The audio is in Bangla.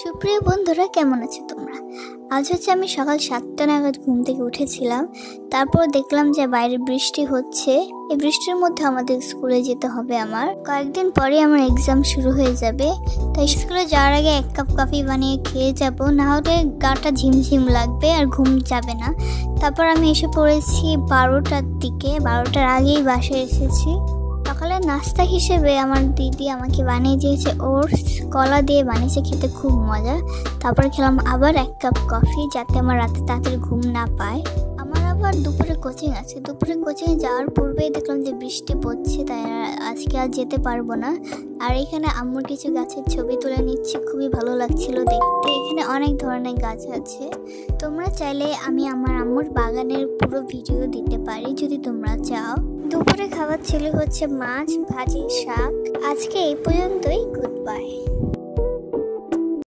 সুপ্রিয় বন্ধুরা, কেমন আছো তোমরা? আজ হচ্ছে আমি সকাল 7টা নাগাদ ঘুম থেকে উঠেছিলাম। তারপর দেখলাম যে বাইরে বৃষ্টি হচ্ছে। এই বৃষ্টির মধ্যে আমাদের স্কুলে যেতে হবে। আমার কয়েকদিন পরে আমার এক্সাম শুরু হয়ে যাবে, তাই স্কুলে যাওয়ার আগে 1 কাপ কফি বানিয়ে খেয়ে যাব, না হলে গাটা ঝিমঝিম লাগবে আর ঘুম যাবে না। তারপর আমি এসে পড়েছি 12টার দিকে, 12টার আগেই বাসায় এসেছি। সকালের নাস্তা হিসেবে আমার দিদি আমাকে বানিয়ে দিয়েছে ওটস, কলা দিয়ে বানিয়েছে, খেতে খুব মজা। তারপর খেলাম আবার 1 কাপ কফি, যাতে আমার রাতে তাড়াতাড়ি ঘুম না পায়। আমার আবার দুপুরে কোচিং আছে। দুপুরে কোচিংয়ে যাওয়ার পূর্বেই দেখলাম যে বৃষ্টি পড়ছে, তাই আজকে আর যেতে পারবো না। আর এখানে আম্মুর কিছু গাছের ছবি তুলে নিচ্ছি, খুবই ভালো লাগছিল দেখতে। এখানে অনেক ধরনের গাছ আছে। তোমরা চাইলে আমি আমার আম্মুর বাগানের পুরো ভিডিও দিতে পারি যদি তোমরা চাও। দুপুরে খাবার ছিল হচ্ছে মাছ ভাজি, শাক। আজকে এই পর্যন্তই। Good bye.